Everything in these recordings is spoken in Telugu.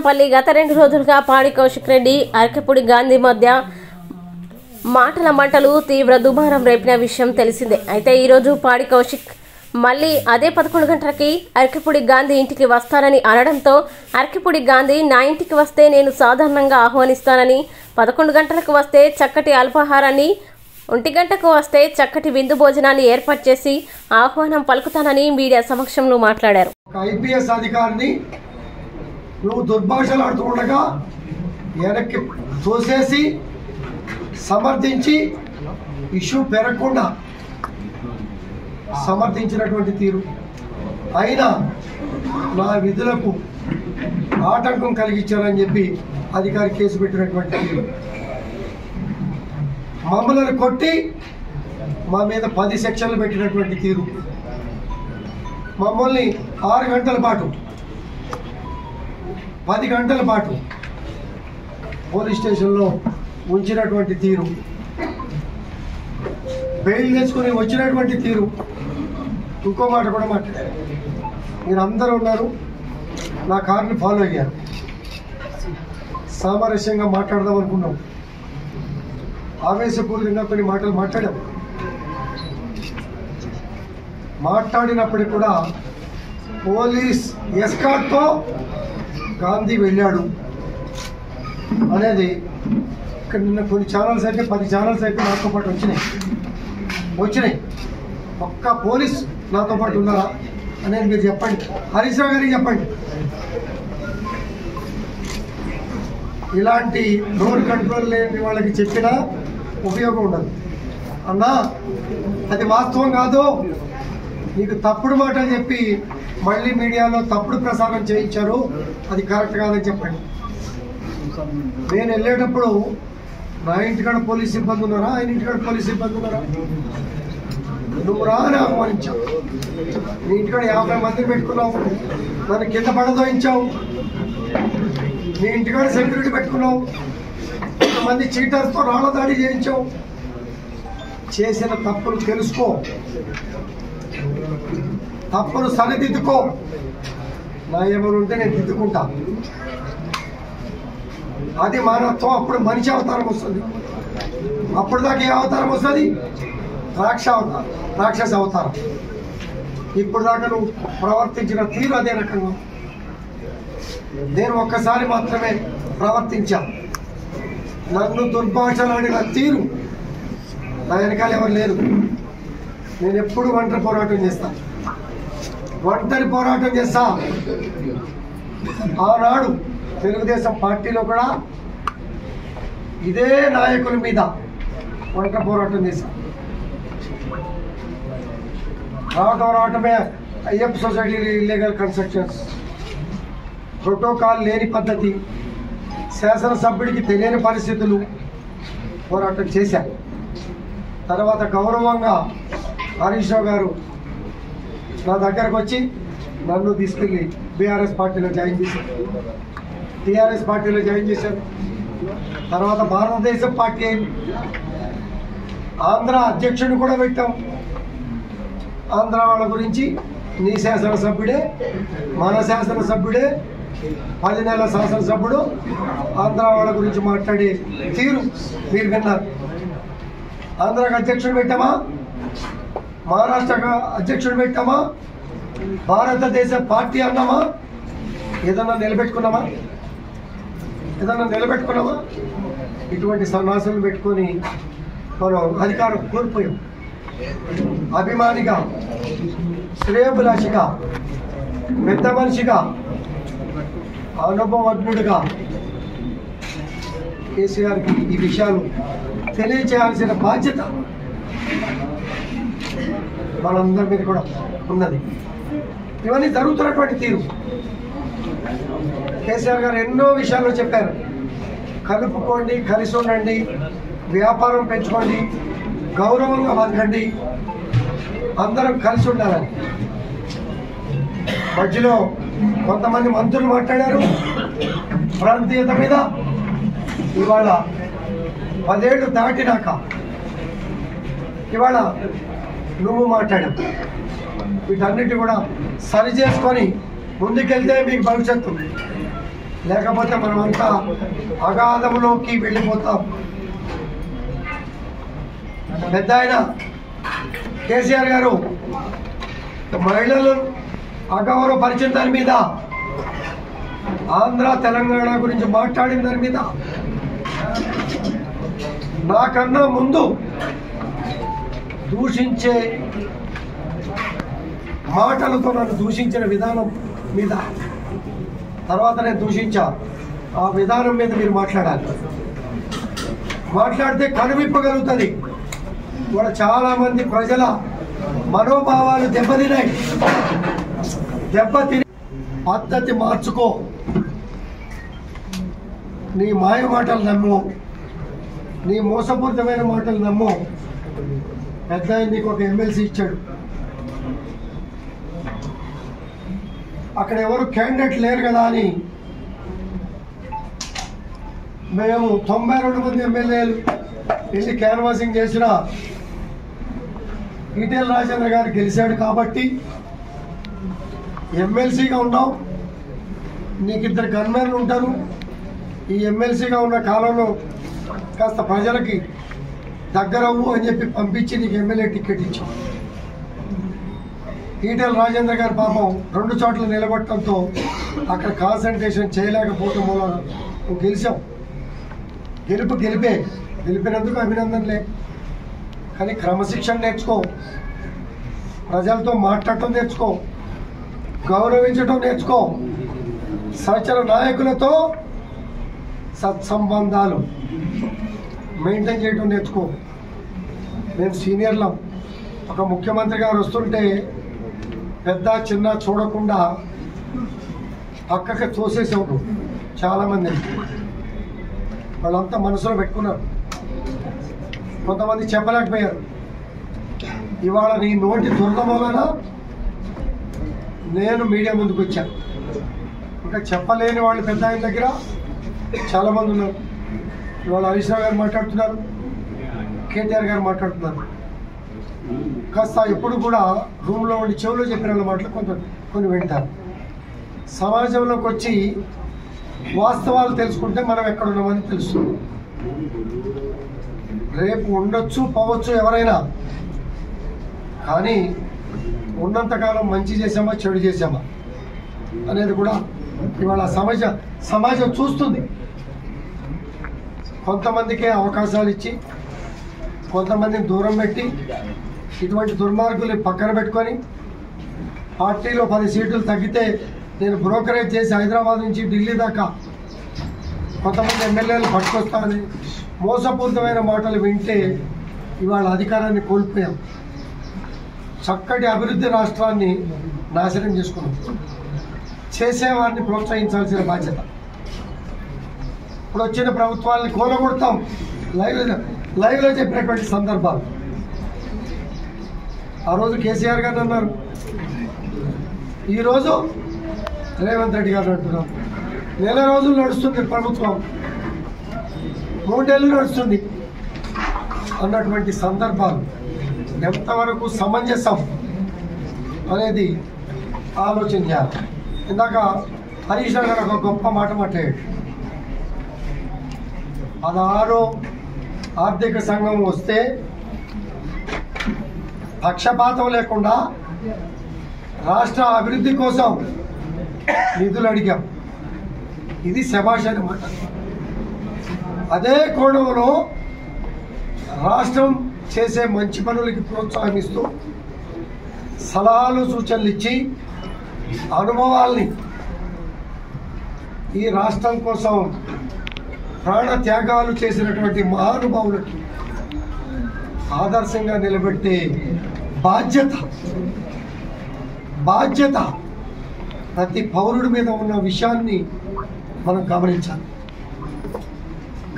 నాంపల్లి గత 2 రోజులుగా పాడి కౌశిక్ రెడ్డి అరకపూడి గాంధీ మధ్య మాటల మంటలు తీవ్ర దుమారం రేపిన విషయం తెలిసిందే. అయితే ఈరోజు పాడి కౌశిక్ మళ్ళీ అదే 11 గంటలకి అరకపూడి గాంధీ ఇంటికి వస్తానని అనడంతో అరకపూడి గాంధీ నా ఇంటికి వస్తే నేను సాధారణంగా ఆహ్వానిస్తానని, 11 గంటలకు వస్తే చక్కటి అల్పాహారాన్ని, 1 గంటకు వస్తే చక్కటి విందు భోజనాన్ని ఏర్పాటు చేసి ఆహ్వానం పలుకుతానని మీడియా సమక్షంలో మాట్లాడారు. ఐపీఎస్ అధికారిని నువ్వు దుర్భాషలాడుతూ ఉండగా వెనక్కి తోసేసి సమర్థించి ఇష్యూ పెరగకుండా సమర్థించినటువంటి తీరు, అయినా నా విధులకు ఆటంకం కలిగించారని చెప్పి అధికారి కేసు పెట్టినటువంటి తీరు, మమ్మల్ని కొట్టి మా మీద 10 సెక్షన్లు పెట్టినటువంటి తీరు, మమ్మల్ని 6 గంటల పాటు 10 గంటల పాటు పోలీస్ స్టేషన్లో ఉంచినటువంటి తీరు, బెయిల్ తెచ్చుకొని వచ్చినటువంటి తీరు. ఇంకో మాట కూడా మాట్లాడారు, మీరు అందరూ ఉన్నారు, నా కారుని ఫాలో అయ్యారు, సామరస్యంగా మాట్లాడదాం అనుకున్నాం, ఆవేశపూరితంగా కొన్ని మాటలు మాట్లాడాం. మాట్లాడినప్పటికీ కూడా పోలీస్ ఎస్కార్ట్తో గాంధీ వెళ్ళాడు అనేది ఇక్కడ నిన్న కొన్ని ఛానల్స్ అయితే 10 ఛానల్స్ అయితే నాతో పాటు వచ్చినాయి. ఒక్క పోలీస్ నాతో పాటు ఉన్నారా అనేది మీరు చెప్పండి, హరీష్ రావు గారికి చెప్పండి. ఇలాంటి నోరు కంట్రోల్ లేని వాళ్ళకి చెప్పినా ఉపయోగం ఉండదు. అన్నా అది వాస్తవం కాదు, నీకు తప్పుడు మాట చెప్పి మళ్ళీ మీడియాలో తప్పుడు ప్రసారం చేయించారు, అది కరెక్ట్ కాదని చెప్పండి. నేను వెళ్ళేటప్పుడు నా ఇంటికాడ పోలీస్ సిబ్బంది ఉన్నారా, ఆయన ఇంటికాడ పోలీస్ సిబ్బంది ఉన్నారా? నువ్వు రాని ఆహ్వానించావు, నీ ఇంటికాడ 50 మందిని పెట్టుకున్నావు, నన్ను కింద పడదోయించావు, నీ ఇంటికాడ సెక్యూరిటీ పెట్టుకున్నావు, కొంతమంది చీటర్స్తో రాళ్ల దాడి చేయించావు. చేసిన తప్పులు తెలుసుకో, తప్పులు సరిదిద్దుకో, నా ఏమైనా ఉంటే నేను దిద్దుకుంటా. అది మానవత్వం. అప్పుడు మనిషి అవతారం వస్తుంది. అప్పుడు దాకా ఏ అవతారం వస్తుంది? రాక్షస అవతారం. ఇప్పుడు దాకా నువ్వు ప్రవర్తించిన తీరు అదే రకంగా. నేను ఒక్కసారి మాత్రమే ప్రవర్తించా, నన్ను దుర్భాషలాడిన తీరు, నా వెనకాల ఎవరు లేరు. నేను ఎప్పుడు ఒంటరి పోరాటం చేస్తా. ఆనాడు తెలుగుదేశం పార్టీలో కూడా ఇదే నాయకుల మీద ఒంటరి పోరాటం చేశా. రావటమే Ayyappa society illegal constructions, protocol లేని పద్ధతి, శాసనసభ్యుడికి తెలియని పరిస్థితులు, పోరాటం చేశారు. తర్వాత గౌరవంగా హరీష్ రావు గారు నా దగ్గరకు వచ్చి నన్ను తీసుకెళ్ళి బీఆర్ఎస్ పార్టీలో జాయిన్ చేశారు, టీఆర్ఎస్ పార్టీలో జాయిన్ చేశారు. తర్వాత భారతదేశం పార్టీ అయింది, ఆంధ్ర అధ్యక్షుడిని కూడా పెట్టాం. ఆంధ్ర వాళ్ళ గురించి నీ శాసనసభ్యుడే, మన శాసనసభ్యుడే, 10 నెలల శాసనసభ్యుడు ఆంధ్ర వాళ్ళ గురించి మాట్లాడే తీరు మీరు విన్నారు. ఆంధ్రాకి అధ్యక్షుడు పెట్టామా, మహారాష్ట్ర అధ్యక్షుడు పెట్టామా, భారతదేశ పార్టీ అన్నామా, ఏదన్నా నిలబెట్టుకున్నామా? ఇటువంటి సన్నాసులు పెట్టుకొని మనం అధికారం కోల్పోయాం. అభిమానిగా, శ్రేయోభిలాషిగా, పెద్ద మనిషిగా, అనుభవజ్ఞుడిగా కేసీఆర్కి ఈ విషయాలు తెలియచేయాల్సిన బాధ్యత మనందరి మీద కూడా ఉన్నది. ఇవన్నీ జరుగుతున్నటువంటి తీరు. కేసీఆర్ గారు ఎన్నో విషయాల్లో చెప్పారు, కలుపుకోండి, కలిసి ఉండండి, వ్యాపారం పెంచుకోండి, గౌరవంగా బతకండి, అందరం కలిసి ఉండాలని. మధ్యలో కొంతమంది మంత్రులు మాట్లాడారు ప్రాంతీయత మీద. ఇవాళ 10 ఏళ్ళు దాటినాక ఇవాళ నువ్వు మాట్లాడావు. వీటన్నిటి కూడా సరి చేసుకొని ముందుకెళ్తే మీకు భవిష్యత్తు. లేకపోతే మనమంతా అగాధంలోకి వెళ్ళిపోతాం. పెద్ద ఆయన కేసీఆర్ గారు మహిళలు అగౌరవపరిచిన దాని మీద, ఆంధ్ర తెలంగాణ గురించి మాట్లాడిన దాని మీద నాకన్నా ముందు దూషించే మాటలతో నన్ను దూషించిన విధానం మీద, తర్వాత నేను దూషించా ఆ విధానం మీద మీరు మాట్లాడాలి. మాట్లాడితే కనువిప్పగలుగుతుంది. ఇవాళ చాలామంది ప్రజల మనోభావాలు దెబ్బతిని పద్ధతి మార్చుకో. నీ మాయ మాటలు నమ్ము, నీ మోసపూరితమైన మాటలు నమ్ము. పెద్ద నీకు ఒక ఎమ్మెల్సీ ఇచ్చాడు, అక్కడ ఎవరు క్యాండిడేట్ లేరు కదా అని మేము 92 మంది ఎమ్మెల్యేలు వెళ్ళి క్యాన్వాసింగ్ చేసిన ఈటెల రాజేంద్ర గారు గెలిచాడు కాబట్టి ఎమ్మెల్సీగా ఉన్నావు, నీకు 2 గన్మెన్లు ఉంటారు. ఈ ఎమ్మెల్సీగా ఉన్న కాలంలో కాస్త ప్రజలకి దగ్గరవు అని చెప్పి పంపించి నీకు ఎమ్మెల్యే టికెట్ ఇచ్చావు. ఈటెల రాజేంద్ర గారి పాపం 2 చోట్ల నిలబడటంతో అక్కడ కాన్సన్ట్రేషన్ చేయలేకపోవటం వల్ల నువ్వు గెలిచావు. గెలిపినందుకు అభినందనలే. కానీ క్రమశిక్షణ నేర్చుకో, ప్రజలతో మాట్లాడటం నేర్చుకో, గౌరవించడం నేర్చుకో, సహచర నాయకులతో సత్సంబంధాలు మెయింటైన్ చేయడం నేర్చుకో. మేము సీనియర్లం. ఒక ముఖ్యమంత్రి గారు వస్తుంటే పెద్ద చిన్న చూడకుండా పక్కకి తోసేసావు. చాలామంది వాళ్ళంతా మనసులో పెట్టుకున్నారు, కొంతమంది చెప్పలేకపోయారు. ఇవాళ నీ నోటి దురద వలన నేను మీడియా ముందుకు వచ్చాను. ఇంకా చెప్పలేని వాళ్ళు పెద్ద ఆయన దగ్గర చాలామంది ఉన్నారు. ఇవాళ హరీష్ రావు గారు మాట్లాడుతున్నారు, కేటీఆర్ గారు మాట్లాడుతున్నారు. కాస్త ఎప్పుడు కూడా రూమ్లో ఉండి చెవులో చెప్పిన మాటలు కొన్ని వింటారు. సమాజంలోకి వచ్చి వాస్తవాలు తెలుసుకుంటే మనం ఎక్కడ ఉన్నామని తెలుస్తుంది. రేపు ఉండొచ్చు పోవచ్చు ఎవరైనా, కానీ ఉన్నంతకాలం మంచి చేసామా చెడు చేసామా అనేది కూడా ఇవాళ సమాజం చూస్తుంది. కొంతమందికే అవకాశాలు ఇచ్చి కొంతమందిని దూరం పెట్టి ఇటువంటి దుర్మార్గుల్ని పక్కన పెట్టుకొని పార్టీలో 10 సీట్లు తగ్గితే నేను బ్రోకరేజ్ చేసి హైదరాబాద్ నుంచి ఢిల్లీ దాకా కొంతమంది ఎమ్మెల్యేలు పట్టుకొస్తానని మోసపూరితమైన మాటలు వింటే ఇవాళ అధికారాన్ని కోల్పోయాం. చక్కటి అభివృద్ధి రాష్ట్రాన్ని నాశనం చేసుకున్నాం. చేసేవారిని ప్రోత్సహించాల్సిన బాధ్యత. ఇప్పుడు వచ్చిన ప్రభుత్వాన్ని కూలగొడతాం లైవ్లో చెప్పినటువంటి సందర్భాలు. ఆ రోజు కేసీఆర్ గారు అన్నారు, ఈరోజు రేవంత్ రెడ్డి గారు అంటున్నారు. నెల రోజులు నడుస్తుంది ప్రభుత్వం, 3 ఏళ్ళు నడుస్తుంది అన్నటువంటి సందర్భాలు ఎంతవరకు సమంజసం అనేది ఆలోచన చేయాలి. ఇందాక హరీష్ రావు గారు ఒక గొప్ప మాట మాట్లాడాడు. 16వ ఆర్థిక సంఘం వస్తే పక్షపాతం లేకుండా రాష్ట్ర అభివృద్ధి కోసం నిధులు అడిగాం. ఇది శభాష్ అన్నమాట. అదే కోణంలో రాష్ట్రం చేసే మంచి పనులకి ప్రోత్సాహమిస్తూ సలహాలు సూచనలు ఇచ్చి అనుభవాల్ని ఈ రాష్ట్రం కోసం ప్రాణ త్యాగాలు చేసినటువంటి మహానుభావులకి ఆదర్శంగా నిలబెట్టే బాధ్యత ప్రతి పౌరుడి మీద ఉన్న విషయాన్ని మనం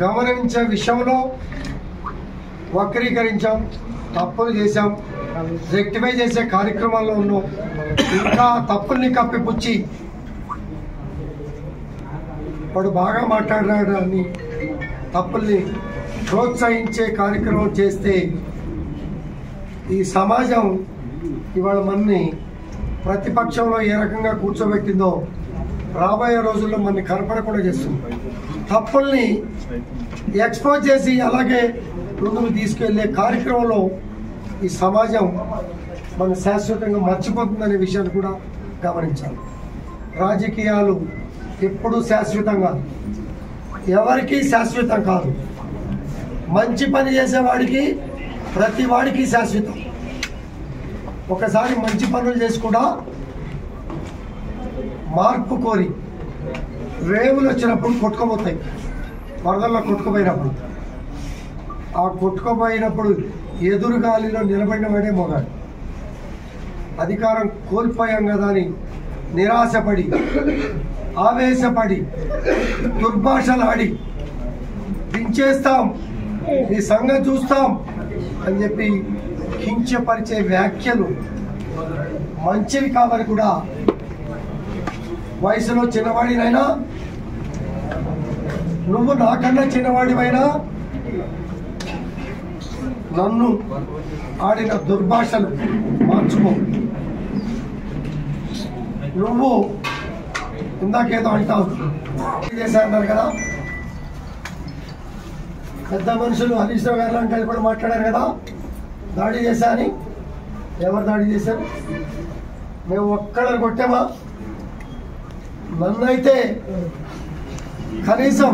గమనించే విషయంలో వక్రీకరించాం, తప్పులు చేశాం, రెక్టిఫై చేసే కార్యక్రమాల్లో ఉన్నాం. ఇంకా తప్పుల్ని కప్పిపుచ్చి వాడు బాగా మాట్లాడాడు అని తప్పుల్ని ప్రోత్సహించే కార్యక్రమం చేస్తే ఈ సమాజం ఇవాళ మనని ప్రతిపక్షంలో ఏ రకంగా కూర్చోబెట్టిందో రాబోయే రోజుల్లో మనని కనపడకుండా చేస్తుంది. తప్పుల్ని ఎక్స్పోజ్ చేసి అలాగే ముందుకు తీసుకెళ్లే కార్యక్రమంలో ఈ సమాజం మన శాశ్వతంగా మర్చిపోతుందనే విషయాన్ని కూడా గమనించాలి. రాజకీయాలు ఎప్పుడూ శాశ్వతంగా, ఎవరికీ శాశ్వతం కాదు. మంచి పని చేసేవాడికి ప్రతి వాడికి శాశ్వతం. ఒకసారి మంచి పనులు చేసి కూడా మార్పు కోరి రేవులు వచ్చినప్పుడు కొట్టుకోబోతాయి, వరదల్లో కొట్టుకుపోయినప్పుడు. ఆ కొట్టుకుపోయినప్పుడు ఎదురుగాలిలో నిలబడిన వాడే మొగాడు. అధికారం కోల్పోయాం కదా అని నిరాశపడి, ఆవేశపడి, దుర్భాషలాడి దించేస్తాం, ఈ సంగతి చూస్తాం అని చెప్పి కించపరిచే వ్యాఖ్యలు మంచివి కావని కూడా, వయసులో చిన్నవాడినైనా, నువ్వు నాకన్నా చిన్నవాడివైనా నన్ను ఆడిన దుర్భాషలు మార్చుకో. నువ్వు ఇందాకేదో అంటావు చేశారన్నారు కదా, పెద్ద మనుషులు హరీష్ రావు గారు లాంటి కూడా మాట్లాడారు కదా, దాడి చేశా అని. ఎవరు దాడి చేశారు? మేము ఒక్కళ్ళని కొట్టామా? నన్నైతే కనీసం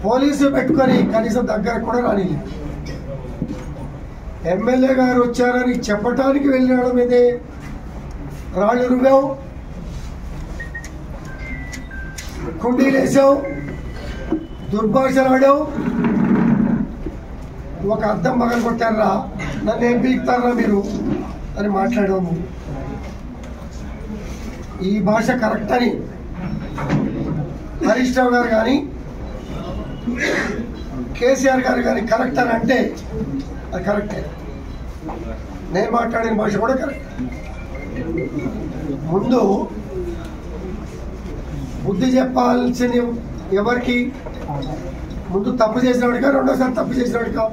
పోలీసు పెట్టుకొని కనీసం దగ్గర కూడా రానిలేదు. ఎమ్మెల్యే గారు వచ్చారని చెప్పటానికి వెళ్ళడం మీదే రాళ్ళు రుగావు, కుండీలు వేసావు, దుర్భాషలు ఆడావు. ఒక అద్దం పగలు కొట్టారా, నన్ను ఏం పీకుతారా మీరు అని మాట్లాడాము. ఈ భాష కరెక్ట్ అని హరీష్ రావు గారు కానీ కేసీఆర్ గారు కానీ కరెక్ట్ అని అంటే అది కరెక్టే. నేను మాట్లాడిన భాష కూడా కరెక్ట్. ముందు బుద్ధి చెప్పాల్సిన ఎవరికి? ముందు తప్పు చేసినవాడిగా, రెండోసారి తప్పు చేసినవాడిగా.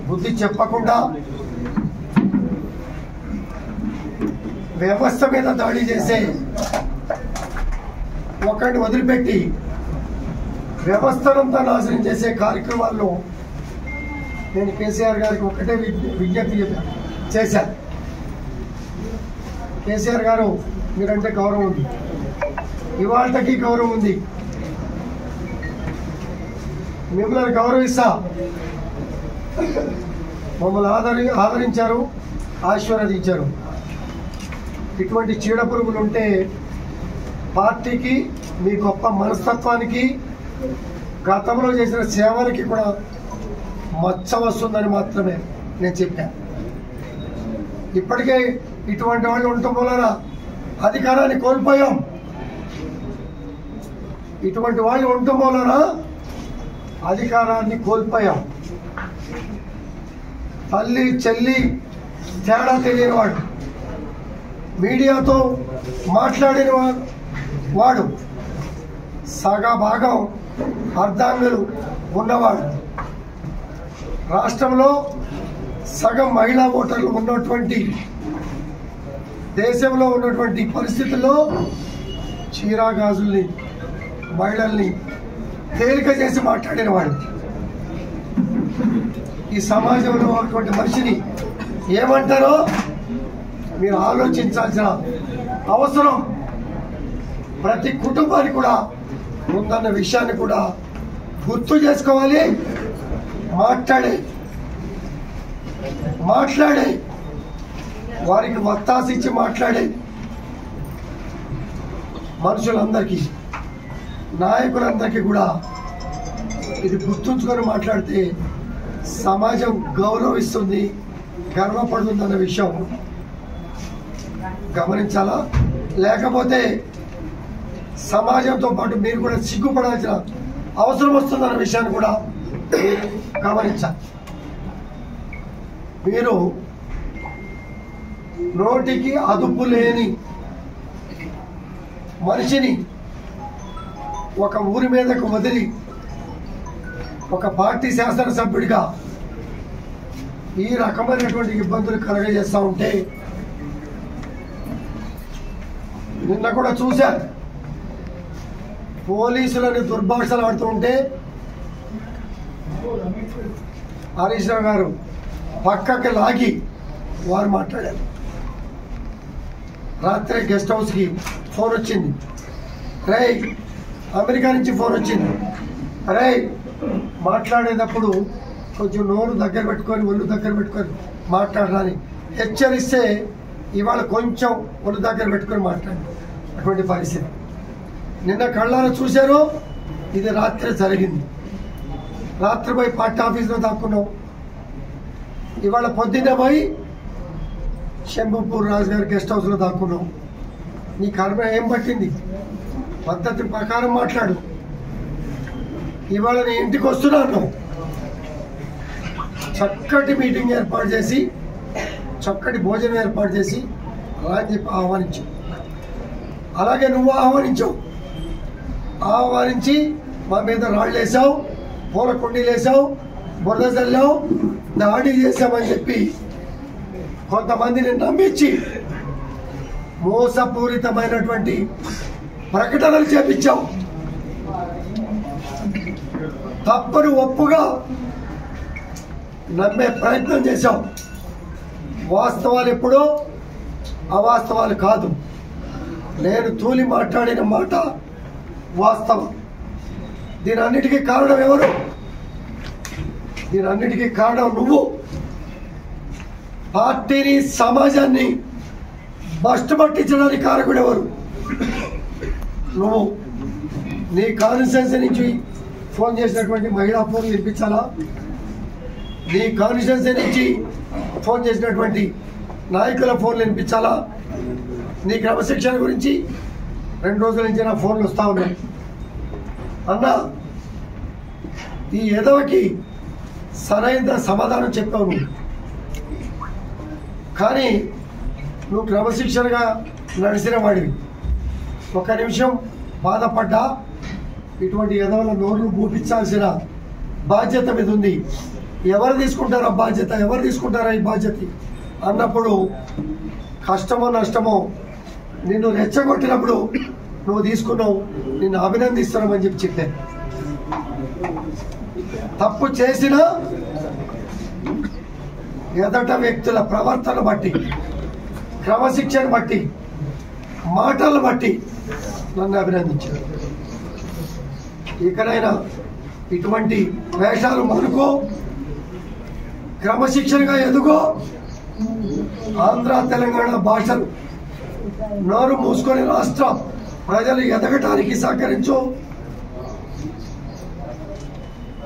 బుద్ధి చెప్పకుండా వ్యవస్థ మీద దాడి చేసే ఒకరిని వదిలిపెట్టి వ్యవస్థనంతా నాశనం చేసే కార్యక్రమాల్లో నేను కేసీఆర్ గారికి ఒకటే విజ్ఞప్తి చేశాను. కేసీఆర్ గారు, మీరంటే గౌరవం ఉంది, ఇవాళకి గౌరవం ఉంది, మిమ్మల్ని గౌరవిస్తా. మమ్మల్ని ఆదరించారు, ఆశీర్వదించారు. ఇటువంటి చీడపురుగులు ఉంటే పార్టీకి, మీ గొప్ప మనస్తత్వానికి, గతంలో చేసిన సేవలకి కూడా మచ్చ వస్తుందని మాత్రమే నేను చెప్పాను. ఇప్పటికే ఇటువంటి వాళ్ళు ఉండటం వలన అధికారాన్ని కోల్పోయాం. ఇటువంటి వాళ్ళు ఉండటం వలన అధికారాన్ని కోల్పోయాం. తల్లి చెల్లి తేడా తెలియని వాడు, మీడియాతో మాట్లాడిన వాడు, సగా భాగం అర్ధాంగులు ఉన్నవాడు, రాష్ట్రంలో సగం మహిళా ఓటర్లు ఉన్నటువంటి దేశంలో ఉన్నటువంటి పరిస్థితుల్లో చీరాగాజుల్ని, మహిళల్ని తేలిక చేసి మాట్లాడిన వాడు. ఈ సమాజంలో ఉన్నటువంటి మనిషిని ఏమంటారో మీరు ఆలోచించాల్సిన అవసరం ప్రతి కుటుంబానికి కూడా ఉందన్న విషయాన్ని కూడా గుర్తు చేసుకోవాలి. మాట్లాడే వారికి వత్తాసిచ్చి మాట్లాడే మనుషులందరికీ, నాయకులందరికీ కూడా ఇది గుర్తుంచుకొని మాట్లాడితే సమాజం గౌరవిస్తుంది, గర్వపడుతుందన్న విషయం గమనించాలా. లేకపోతే సమాజంతో పాటు మీరు కూడా సిగ్గుపడాల్సిన అవసరం వస్తుందన్న విషయాన్ని కూడా గమనించాలి. మీరు నోటికి అదుపు లేని మనిషిని ఒక ఊరి మీదకు వదిలి ఒక పార్టీ శాసనసభ్యుడిగా ఈ రకమైనటువంటి ఇబ్బందులు కలగజేస్తూ ఉంటే నిన్న కూడా చూశారు, పోలీసులని దుర్భాషలు ఆడుతూ ఉంటే హరీష్ రావు గారు పక్కకి లాగి వారు మాట్లాడారు. రాత్రి గెస్ట్ హౌస్కి ఫోన్ వచ్చింది, రే అమెరికా నుంచి ఫోన్ వచ్చింది, రే మాట్లాడేటప్పుడు కొంచెం నోరు దగ్గర పెట్టుకొని ఒళ్ళు దగ్గర పెట్టుకొని మాట్లాడాలని హెచ్చరిస్తే ఇవాళ కొంచెం ఒళ్ళు దగ్గర పెట్టుకొని మాట్లాడి అటువంటి పరిస్థితి నిన్న కళ్ళారా చూశారు. ఇది రాత్రి జరిగింది. రాత్రి పోయి పార్టీ ఆఫీస్లో దాక్కున్నావు, ఇవాళ పొద్దున్నే పోయి శంభుపూర్ రాజు గారి గెస్ట్ హౌస్లో దాక్కున్నావు. నీ కర్మ ఏం పట్టింది? పద్ధతి ప్రకారం మాట్లాడు. ఇవాళ నీ ఇంటికి వస్తున్నాను, చక్కటి మీటింగ్ ఏర్పాటు చేసి చక్కటి భోజనం ఏర్పాటు చేసి అలా చెప్పి ఆహ్వానించు. అలాగే నువ్వు ఆహ్వానించి మా మీద రాళ్ళు వేసావు, పూల కుండీలు వేసావు, బురద చల్లావు, దాడి చేసామని చెప్పి కొంతమందిని నమ్మించి మోసపూరితమైనటువంటి ప్రకటనలు చేపించావు. తప్పును ఒప్పుగా నమ్మే ప్రయత్నం చేశావు. వాస్తవాలు ఎప్పుడో అవాస్తవాలు కాదు. నేను తూలి మాట్లాడిన మాట వాస్తవం. దీనన్నిటికీ కారణం ఎవరు? దీనన్నిటికీ కారణం నువ్వు. పార్టీని సమాజాన్ని బస్టు పట్టించడానికి కారకుడు ఎవరు? నువ్వు. నీ కాన్స్టిట్యున్సీ నుంచి ఫోన్ చేసినటువంటి మహిళా ఫోన్ వినిపించాలా? నీ కాన్స్టిట్యున్సీ నుంచి ఫోన్ చేసినటువంటి నాయకుల ఫోన్లు వినిపించాలా? నీ క్రమశిక్షణ గురించి 2 రోజుల నుంచి నా ఫోన్లు వస్తా ఉన్నాయి. అన్నా, ఈ ఎదవకి సరైన సమాధానం చెప్పావు నువ్వు, కానీ నువ్వు క్రమశిక్షణగా నడిచిన వాడివి. 1 నిమిషం బాధపడ్డా ఇటువంటి ఎదవల నోర్లు మూపించాల్సిన బాధ్యత మీద ఉంది. ఎవరు తీసుకుంటారా బాధ్యత? ఎవరు తీసుకుంటారా ఈ బాధ్యత అన్నప్పుడు కష్టమో నష్టమో నిన్ను రెచ్చగొట్టినప్పుడు నువ్వు తీసుకున్నావు. నిన్ను అభినందిస్తున్నామని చెప్పాను. తప్పు చేసిన ఎదట వ్యక్తుల ప్రవర్తన బట్టి, క్రమశిక్షణ బట్టి, మాటలను బట్టి నన్ను అభినందించారు. ఇకనైనా ఇటువంటి వేషాలు మనకో, క్రమశిక్షణగా ఎదుగో. ఆంధ్ర తెలంగాణ భాషలు నోరు మూసుకొని రాష్ట్ర ప్రజలు ఎదగటానికి సహకరించు.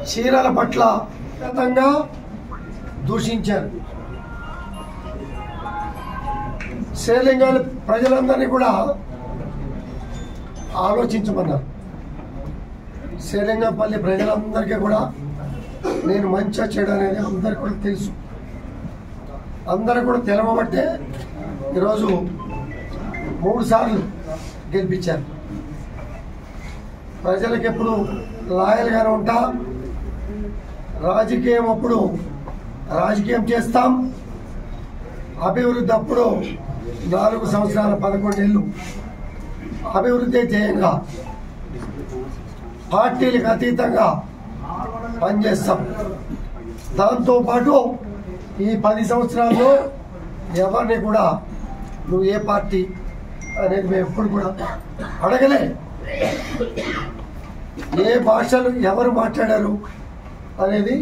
చీరల పట్ల గతంగా దూషించారు. శ్రీలింగాల ప్రజలందరినీ కూడా ఆలోచించమన్నారు. శ్రీలింగంపల్లి ప్రజలందరికీ కూడా నేను మంచిగా చెడు అనేది అందరికీ కూడా తెలుసు. అందరూ కూడా తెలవబట్టే ఈరోజు 3 సార్లు గెలిపించారు. ప్రజలకు ఎప్పుడు లాయల్గానే ఉంటా. రాజకీయం అప్పుడు రాజకీయం చేస్తాం. అభివృద్ధి అప్పుడు 4 సంవత్సరాల 11 ఏళ్ళు అభివృద్ధి ధ్యేయంగా పార్టీలకు అతీతంగా పనిచేస్తాం. దాంతోపాటు ఈ 10 సంవత్సరాల్లో ఎవరిని కూడా నువ్వు ఏ పార్టీ అనేది మేము ఎప్పుడు కూడా అడగలే. ఏ భాషలు ఎవరు మాట్లాడారు అనేది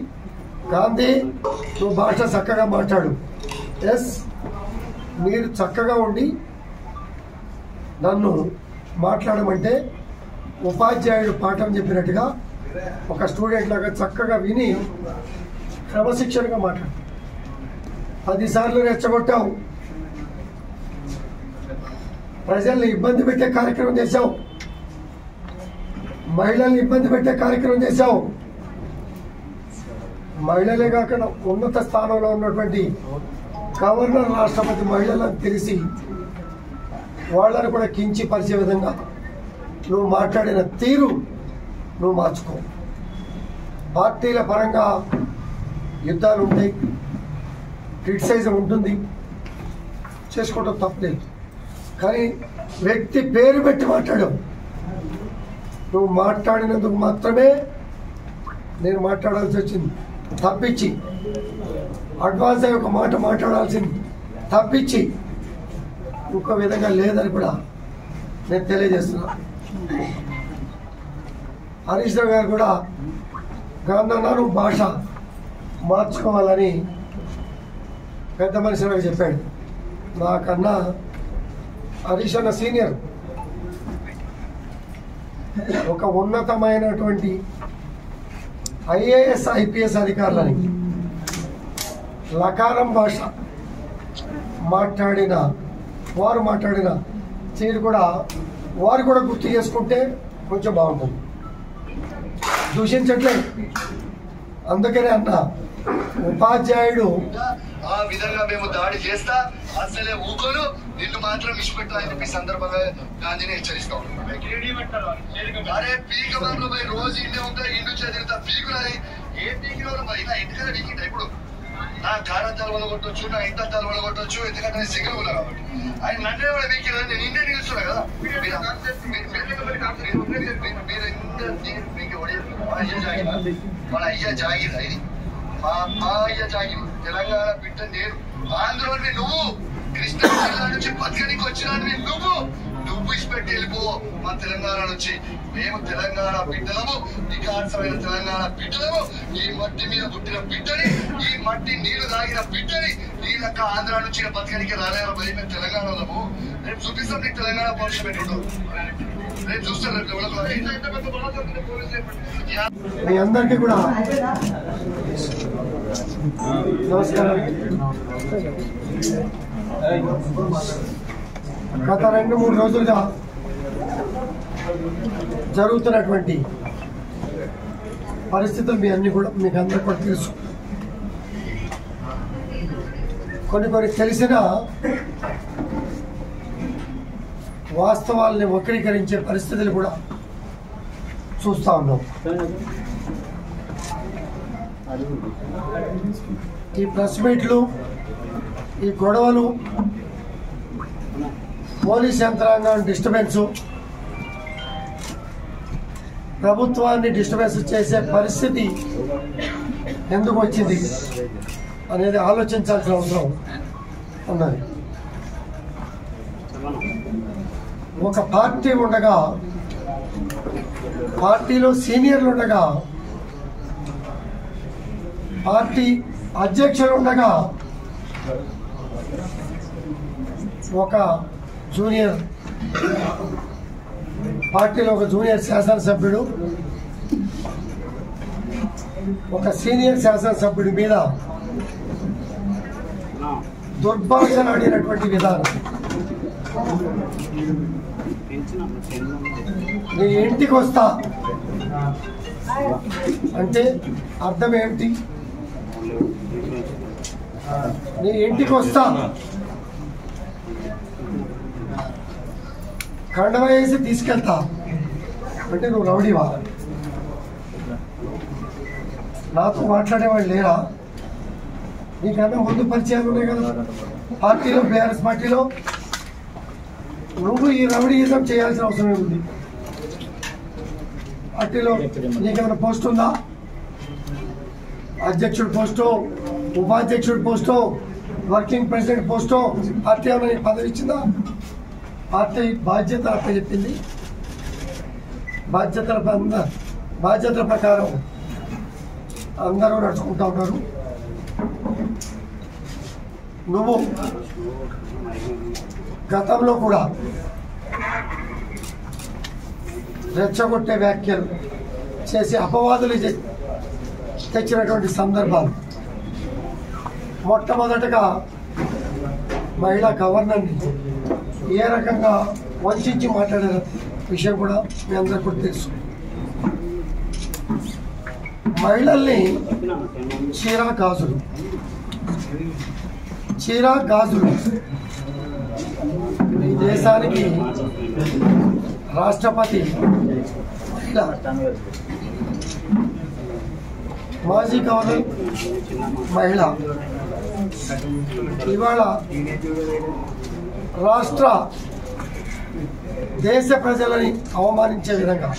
గాంధీ నువ్వు భాష చక్కగా మాట్లాడు. ఎస్, మీరు చక్కగా ఉండి నన్ను మాట్లాడమంటే ఉపాధ్యాయుడు పాఠం చెప్పినట్టుగా ఒక స్టూడెంట్ లాగా చక్కగా విని క్రమశిక్షణగా మాట్లాడు. 10 సార్లు రెచ్చగొట్టావు, ప్రజల్ని ఇబ్బంది పెట్టే కార్యక్రమం చేశావు, మహిళల్ని ఇబ్బంది పెట్టే కార్యక్రమం చేశావు. మహిళలే కాకుండా ఉన్నత స్థానంలో ఉన్నటువంటి గవర్నర్, రాష్ట్రపతి మహిళలను తెలిసి వాళ్ళని కూడా కించపరిచే విధంగా నువ్వు మాట్లాడిన తీరు నువ్వు మార్చుకో. పార్టీల పరంగా యుద్ధాలు ఉంటాయి, క్రిటిసైజం ఉంటుంది, చేసుకోవటం తప్పలేదు. కానీ వ్యక్తి పేరు పెట్టి మాట్లాడావు. నువ్వు మాట్లాడినందుకు మాత్రమే నేను మాట్లాడాల్సి వచ్చింది తప్పించి, అడ్వాన్స్ అయ్యి ఒక మాట మాట్లాడాల్సింది తప్పించి ఇంకో విధంగా లేదని కూడా నేను తెలియజేస్తున్నా. హరీష్ రావు గారు కూడా గాంధీ భాష మార్చుకోవాలని పెద్ద మనిషి నాకు చెప్పాడు. నాకన్నా హరీష్ అన్న సీనియర్, ఒక ఉన్నతమైనటువంటి IAS IPS అధికారులని లకారం భాష వారు మాట్లాడిన తీరు కూడా వారు కూడా గుర్తు చేసుకుంటే కొంచెం బాగుంటుంది. దూషించట్లేదు. అందుకనే అన్న ఉపాధ్యాయుడు ఆ విధంగా మేము దాడి చేస్తా అసలే ఊకోను, నిన్ను మాత్రం విడిచిపెట్టు అని చెప్పి సందర్భంగా గాంధీని హెచ్చరిస్తాం. అరే పీక బాబులు పోయి రోజు ఇండే ఉంటా, ఇండు చదివితా పీకులని ఏ పీకిలో ఇలా ఎందుకంటే పీకింటా. ఇప్పుడు నా కార తలవలు కొట్టొచ్చు, నా ఇంట తలవలు కొట్టొచ్చు, ఎందుకంటే నేను సిగ్గులు ఉన్నా కాబట్టి. ఆయన నన్నే కూడా పీకినా, నేను ఇండే నిలుస్తున్నా కదా. మన అయ్యా జాగిర్ ఇది, మా అయ్యా జాగిర్, తెలంగాణ బిడ్డ నేను, ఆంధ్రోని నువ్వు, కృష్ణా జిల్లా నుంచి బతకనికి వచ్చినాన్ని నువ్వు ఇచ్చిపెట్టి వెళ్ళిపో మా తెలంగాణ నుంచి. మేము తెలంగాణ బిడ్డలము, వికాసమైన తెలంగాణ బిడ్డలము, ఈ మట్టి మీద పుట్టిన బిడ్డని, ఈ మట్టి నీళ్లు తాగిన బిడ్డని, నీళ్ళక్క ఆంధ్ర నుంచి బతకనికి రాలేరు. మేము తెలంగాణలము. రేపు చూపిస్తాం నీకు తెలంగాణ పౌరుషం ఎట్లుండదు. రేపు చూస్తాను. మీ అందరికీ కూడా నమస్కారం. గత 2-3 రోజులుగా జరుగుతున్నటువంటి పరిస్థితులు మీకు అందరికీ కూడా తెలుసు. కొన్ని తెలిసిన వాస్తవాల్ని వక్రీకరించే పరిస్థితులు కూడా చూస్తూ ఉన్నాం. ఈ ప్రెస్ మీట్లు, ఈ గొడవలు, పోలీస్ యంత్రాంగం డిస్టర్బెన్స్, ప్రభుత్వాన్ని డిస్టర్బెన్స్ చేసే పరిస్థితి ఎందుకు వచ్చింది అనేది ఆలోచించాల్సిన అవసరం ఉన్నది. ఒక పార్టీ ఉండగా, పార్టీలో సీనియర్లు ఉండగా, పార్టీ అధ్యక్షులు ఉండగా, ఒక జూనియర్ పార్టీలో ఒక జూనియర్ శాసనసభ్యుడు ఒక సీనియర్ శాసనసభ్యుడి మీద దుర్భాషలు ఆడినటువంటి విధానం. నీ ఇంటికి వస్తా అంటే అర్థం ఏమిటి? నీ ఇంటికి వస్తా, కండవ వేసి తీసుకెళ్తా అంటే నువ్వు రౌడీవా? నాతో మాట్లాడేవాళ్ళు లేరా? నీకన్నా ముందు పరిచయాలు ఉన్నాయి కదా పార్టీలో, బీఆర్ఎస్ పార్టీలో. నువ్వు ఈ రౌడీయిజం చేయాల్సిన అవసరం ఉంది. పార్టీలో నీకేమైనా పోస్ట్ ఉందా? అధ్యక్షుడు పోస్టో, ఉపాధ్యక్షుడు పోస్టో, వర్కింగ్ ప్రెసిడెంట్ పోస్టో పార్టీ ఏమైనా నీకు పదవి ఇచ్చిందా? పార్టీ బాధ్యత చెప్పింది. బాధ్యతల ప్రకారం అందరూ నడుచుకుంటా ఉన్నారు. నువ్వు గతంలో కూడా రెచ్చగొట్టే వ్యాఖ్యలు చేసి అపవాదులు తెచ్చినటువంటి సందర్భాలు. మొట్టమొదటగా మహిళా గవర్నర్ని ఏ రకంగా వంచి మాట్లాడిన విషయం కూడా మీ అందరికీ కూడా తెలుసు. మహిళల్ని చీరా గాజులు ఈ దేశానికి రాష్ట్రపతి మాజీ గవర్నర్ మహిళ, ఇవాళ రాష్ట్ర దేశ ప్రజలని అవమానించే విధంగా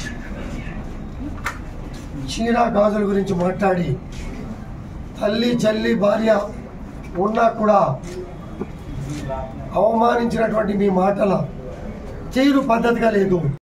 చీర గాజుల గురించి మాట్లాడి తల్లి చెల్లి భార్య ఉన్నా కూడా అవమానించినటువంటి మీ మాటల తీరు పద్ధతిగా లేదు.